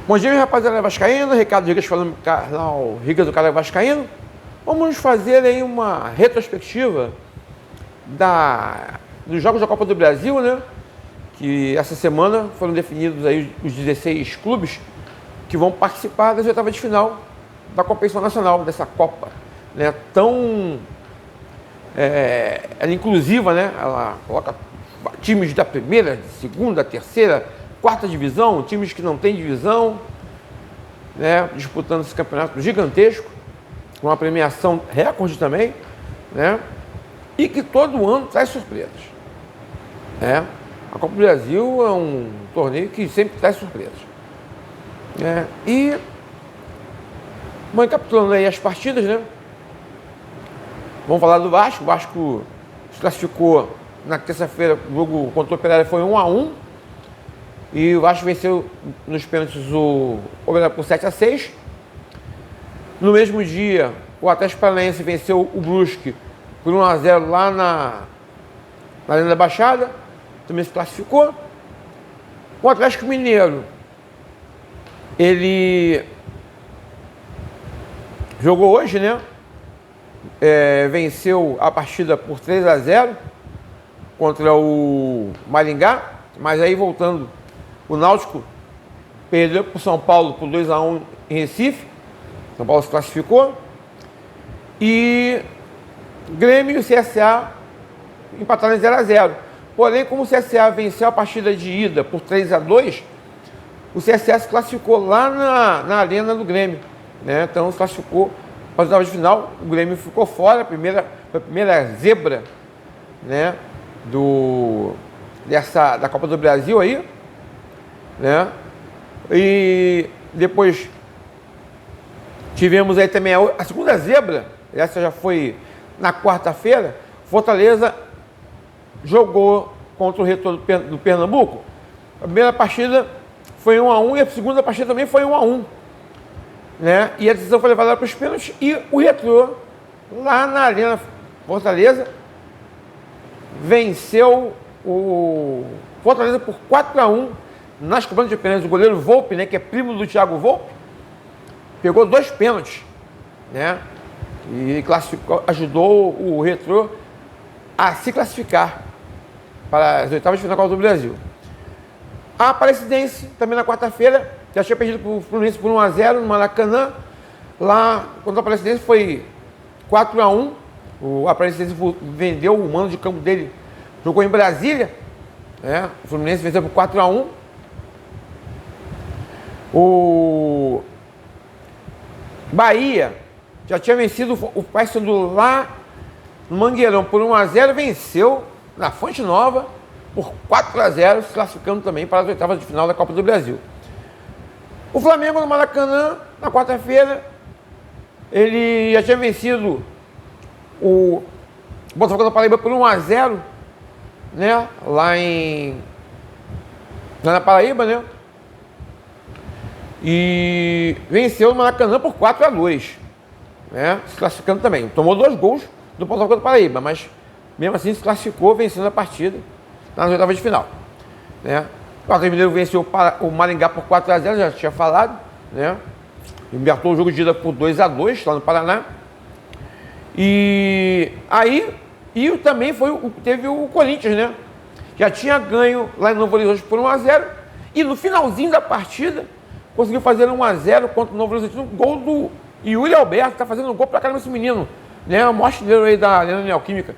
Bom dia, rapaziada vascaíno, Ricardo Rigas falando, canal Rigas do canal Vascaíno. Vamos fazer aí uma retrospectiva dos jogos da Copa do Brasil, né? Que essa semana foram definidos aí os 16 clubes que vão participar das oitavas de final da competição nacional, dessa Copa, né? Ela é inclusiva, né? Ela coloca times da primeira, segunda, terceira, quarta divisão, times que não têm divisão, né, disputando esse campeonato gigantesco, com uma premiação recorde também, né, e que todo ano traz surpresas. Né? A Copa do Brasil é um torneio que sempre traz surpresas. Né? E, bom, recapitulando aí as partidas, né? Vamos falar do Vasco. O Vasco se classificou na terça-feira, o jogo contra o Operário foi 1-1. E o Vasco venceu nos pênaltis o Operário por 7-6. No mesmo dia, o Atlético Paranaense venceu o Brusque por 1-0 lá na Arena da Baixada. Também se classificou. O Atlético Mineiro, ele jogou hoje, né? Venceu a partida por 3-0 contra o Maringá. Mas aí voltando, o Náutico perdeu para o São Paulo por 2-1 em Recife. São Paulo se classificou. E Grêmio e o CSA empataram em 0-0. Porém, como o CSA venceu a partida de ida por 3-2, o CSA se classificou lá na arena do Grêmio. Né? Então se classificou para as oitavas de final. O Grêmio ficou fora, a primeira zebra, né, da Copa do Brasil aí. Né? E depois tivemos aí também a segunda zebra, essa já foi na quarta-feira. Fortaleza jogou contra o Retrô do Pernambuco. A primeira partida foi 1-1 e a segunda partida também foi 1-1. Né? E a decisão foi levada para os pênaltis e o Retrô, lá na Arena Fortaleza, venceu o Fortaleza por 4-1 nas cobranças de pênaltis. O goleiro Volpe, né, que é primo do Thiago Volpe, pegou 2 pênaltis, né, e ajudou o Retrô a se classificar para as oitavas de final da Copa do Brasil. A Aparecidense, também na quarta-feira, já tinha perdido para o Fluminense por 1-0 no Maracanã. Lá, contra a Aparecidense, foi 4-1. O Aparecidense vendeu o mando de campo dele, jogou em Brasília. Né? O Fluminense venceu por 4-1. O Bahia já tinha vencido o Paysandu lá no Mangueirão por 1-0, venceu na Fonte Nova por 4-0, se classificando também para as oitavas de final da Copa do Brasil. O Flamengo no Maracanã, na quarta-feira, ele já tinha vencido o Botafogo da Paraíba por 1-0, né? Lá na Paraíba, né? E venceu o Maracanã por 4-2, né? Se classificando também. Tomou 2 gols do Botafogo da Paraíba, mas mesmo assim se classificou, vencendo a partida nas oitavas de final. Né? O Atlético Mineiro venceu o Maringá por 4-0, já tinha falado, né? Libertou o jogo de ida por 2-2 lá no Paraná. E aí, também teve o Corinthians, né? Já tinha ganho lá em Novo Horizonte por 1-0 e no finalzinho da partida conseguiu fazer 1-0 contra o Novo Horizonte, um gol do Yuri Alberto, que tá fazendo um gol pra caramba esse menino, né? O maior artilheiro aí da Arena Neoquímica.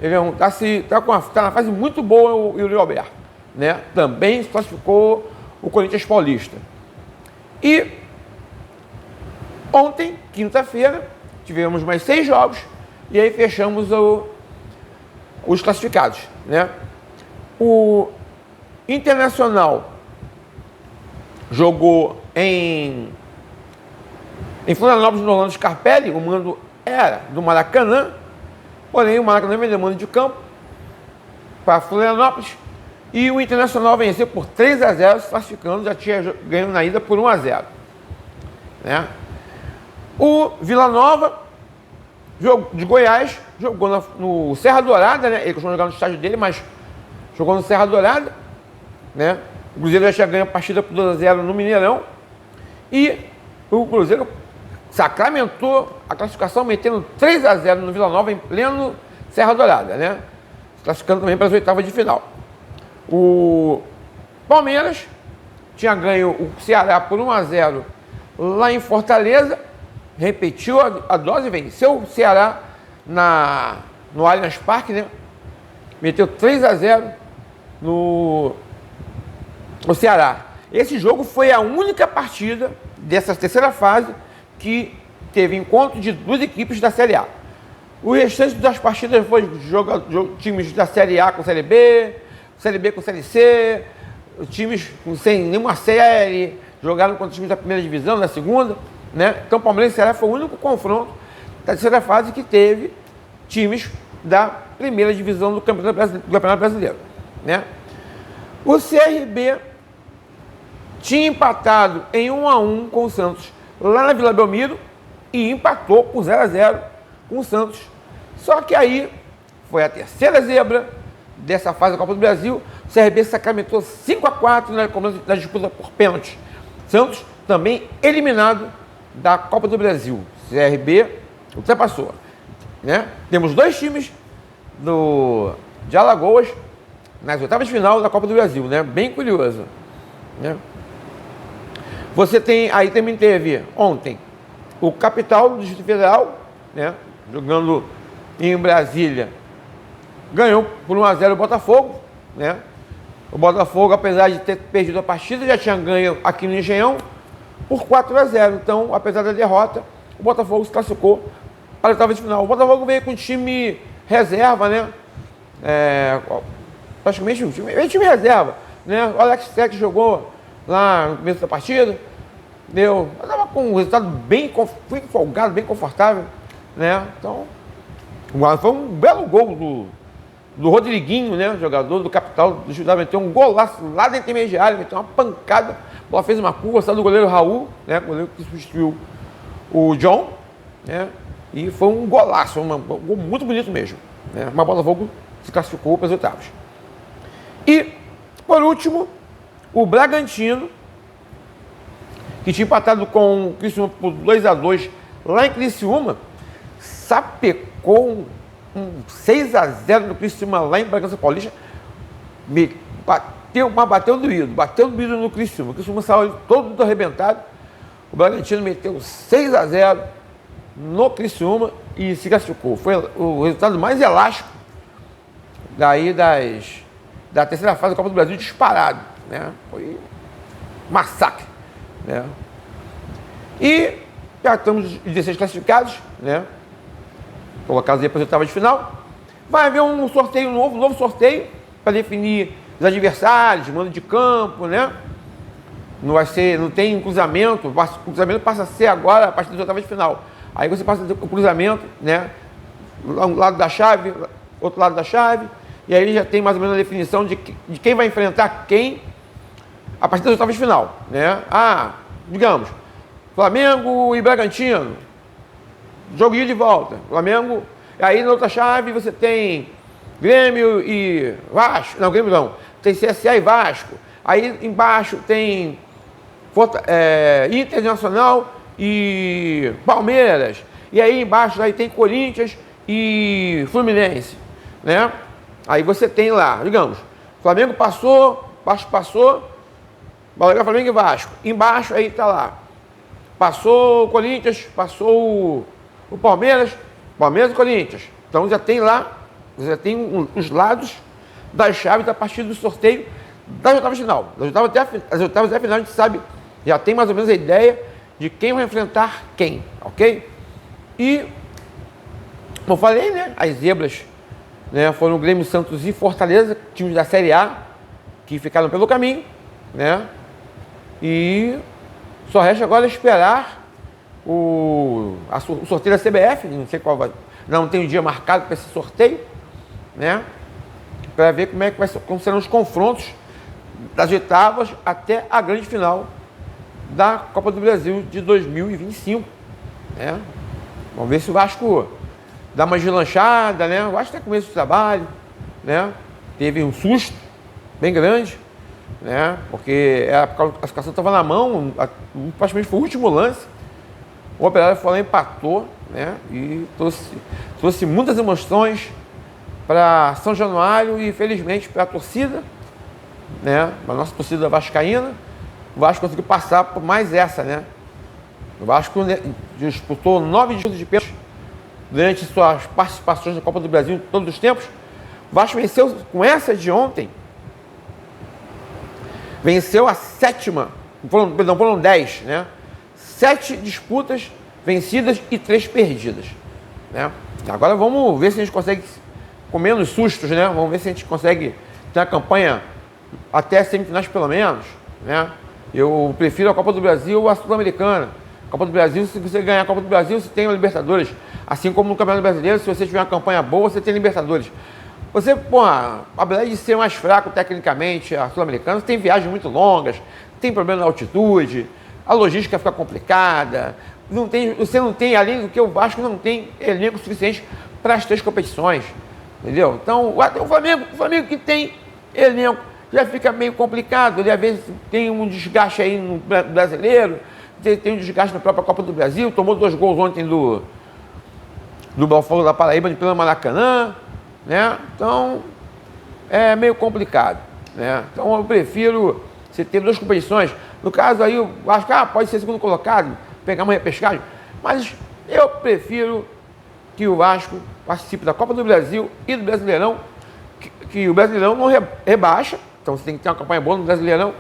Ele tá na fase muito boa, o Yuri Alberto, né? Também se classificou o Corinthians Paulista. E ontem, quinta-feira, tivemos mais 6 jogos e aí fechamos os classificados, né? O Internacional jogou em Florianópolis, no Orlando Scarpelli. O mando era do Maracanã, porém o Maracanã vendeu mando de campo para Florianópolis e o Internacional venceu por 3-0, se classificando, já tinha ganho na ida por 1-0. Né? O Vila Nova de Goiás jogou no Serra Dourada, né? Ele costuma jogar no estádio dele, mas jogou no Serra Dourada, né? O Cruzeiro já tinha ganho a partida por 2-0 no Mineirão E o Cruzeiro sacramentou a classificação metendo 3-0 no Vila Nova em pleno Serra Dourada, né? Classificando também para as oitavas de final. O Palmeiras tinha ganho o Ceará por 1-0 lá em Fortaleza, repetiu a dose, venceu o Ceará no Allianz Parque, né? Meteu 3-0 no Ceará. Esse jogo foi a única partida dessa terceira fase que teve encontro de duas equipes da Série A. O restante das partidas foi times da Série A com Série B com Série C, times sem nenhuma série, jogaram contra times da primeira divisão, da segunda, né? Então, Palmeiras e Ceará foi o único confronto da terceira fase que teve times da primeira divisão do Campeonato Brasileiro, né? O CRB tinha empatado em 1-1 com o Santos lá na Vila Belmiro e empatou por 0-0 com o Santos. Só que aí foi a terceira zebra dessa fase da Copa do Brasil. O CRB sacramentou 5-4 na disputa por pênalti. Santos também eliminado da Copa do Brasil. CRB ultrapassou, né? Temos dois times de Alagoas nas oitavas de final da Copa do Brasil, né? Bem curioso, né? Você tem, aí também teve ontem o Capital do Distrito Federal, né? Jogando em Brasília, ganhou por 1-0 o Botafogo, né? O Botafogo, apesar de ter perdido a partida, já tinha ganho aqui no Engenhão por 4-0. Então, apesar da derrota, o Botafogo se classificou para a oitava de final. O Botafogo veio com time reserva, né? Praticamente um time reserva, né? O Alex Telles jogou lá no começo da partida, estava com um resultado bem folgado, bem confortável, né? Então, foi um belo gol do Rodriguinho, né? Jogador do Capital do Judá, meteu um golaço lá da intermediária, meteu uma pancada, a bola fez uma curva, saiu do goleiro Raul, né? O goleiro que substituiu o John, né? E foi um golaço, um gol muito bonito mesmo, né? Mas o Botafogo se classificou para os oitavos. E, por último, o Bragantino, que tinha empatado com o Criciúma por 2-2 lá em Criciúma, sapecou um 6-0 no Criciúma lá em Bragança Paulista, bateu doído no Criciúma. O Criciúma saiu todo arrebentado, o Bragantino meteu 6-0 no Criciúma e se classificou. Foi o resultado mais elástico daí da terceira fase da Copa do Brasil, disparado, né? Foi massacre, né? E já estamos 16 classificados, né? Colocados aí para as oitavas de final. Vai haver um sorteio novo sorteio para definir os adversários, mando de campo, né? Não tem cruzamento, o cruzamento passa a ser agora a partir das oitavas de final. Aí você passa a ter o cruzamento, né? Um lado da chave, outro lado da chave, e aí já tem mais ou menos a definição de quem vai enfrentar quem a partir das oitavas de final, né? Digamos, Flamengo e Bragantino, jogo de ida e volta. Flamengo, aí na outra chave você tem Grêmio e Vasco, não, Grêmio não, tem CSA e Vasco. Aí embaixo tem Internacional e Palmeiras. E aí embaixo aí tem Corinthians e Fluminense, né? Aí você tem lá, digamos, Flamengo passou, Vasco passou, Flamengo e Vasco. Embaixo aí tá lá, passou o Corinthians, passou o Palmeiras e Corinthians. Então já tem lá, os lados das chaves a partir do sorteio das oitavas de final. As oitavas até a final a gente sabe, já tem mais ou menos a ideia de quem vai enfrentar quem, ok? E, como eu falei, né, as zebras, né, foram o Grêmio, Santos e Fortaleza, times da Série A, que ficaram pelo caminho, né? E só resta agora esperar o sorteio da CBF, não sei qual vai, não tem um dia marcado para esse sorteio, né? Para ver como serão os confrontos das oitavas até a grande final da Copa do Brasil de 2025, né? Vamos ver se o Vasco dá uma deslanchada, né? O Vasco está começo do trabalho, né? Teve um susto bem grande, né? Porque a classificação estava na mão, praticamente foi o último lance. O Operário foi lá, empatou, né? E trouxe muitas emoções para São Januário e, felizmente, para a torcida, né? A nossa torcida vascaína. O Vasco conseguiu passar por mais essa, né? O Vasco disputou 9 disputas de pênalti durante suas participações na Copa do Brasil em todos os tempos. O Vasco venceu com essa de ontem. Venceu a 7ª, foram 10, né? 7 disputas vencidas e 3 perdidas, né? Agora vamos ver se a gente consegue, com menos sustos, né? Vamos ver se a gente consegue ter uma campanha até semifinais pelo menos, né? Eu prefiro a Copa do Brasil à Sul-Americana. Copa do Brasil, se você ganhar a Copa do Brasil, você tem a Libertadores. Assim como no Campeonato Brasileiro, se você tiver uma campanha boa, você tem a Libertadores. Você, apesar de ser mais fraco tecnicamente, a Sul-Americana, tem viagens muito longas, tem problema na altitude, a logística fica complicada, você não tem, além do que o Vasco não tem elenco suficiente para as 3 competições, entendeu? Então, o Flamengo que tem elenco já fica meio complicado, ele às vezes tem um desgaste aí no brasileiro, tem um desgaste na própria Copa do Brasil, tomou 2 gols ontem do Botafogo da Paraíba pelo Maracanã, né? Então é meio complicado, né? Então eu prefiro você ter 2 competições. No caso aí, eu acho que pode ser segundo colocado, pegar uma repescagem, mas eu prefiro que o Vasco participe da Copa do Brasil e do Brasileirão, que o Brasileirão não rebaixa, então você tem que ter uma campanha boa no Brasileirão,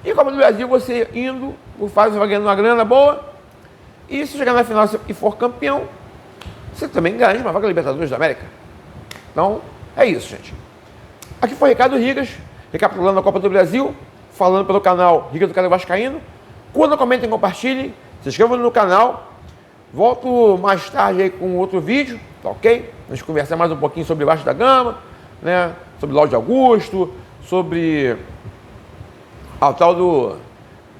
e a Copa do Brasil você indo, você vai ganhando uma grana boa, e se chegar na final e for campeão, você também ganha uma vaga da Libertadores da América. Então, é isso, gente. Aqui foi Ricardo Rigas, recapitulando a Copa do Brasil, falando pelo canal Rigas do Canal Vascaíno. Curtam, comentem, compartilhem, se inscrevam no canal. Volto mais tarde aí com outro vídeo, tá ok? Vamos conversar mais um pouquinho sobre Vasco da Gama, né? Sobre Laude Augusto, sobre a tal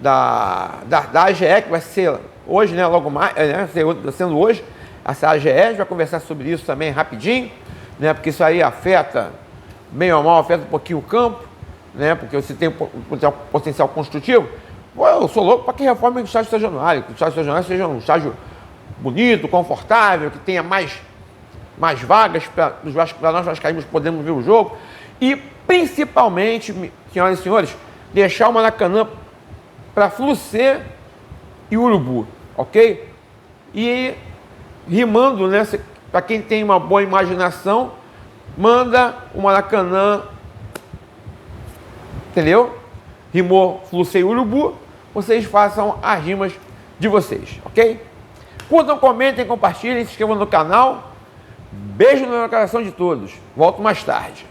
da AGE, que vai ser hoje, né? Logo mais, né? Sendo hoje, essa AGE, a gente vai conversar sobre isso também rapidinho, né? Porque isso aí afeta, bem ou mal, afeta um pouquinho o campo, né? Porque você tem um potencial construtivo. Pô, eu sou louco para que reforme o estádio São Januário, que o estádio São Januário seja um estádio bonito, confortável, que tenha mais vagas para nós vascaínos podermos ver o jogo. E principalmente, senhoras e senhores, deixar o Maracanã para Flu-C e Urubu, ok? E rimando, né? Para quem tem uma boa imaginação, manda o Maracanã, entendeu? Rimou Flu-C e Urubu, vocês façam as rimas de vocês, ok? Curtam, comentem, compartilhem, se inscrevam no canal. Beijo no coração de todos. Volto mais tarde.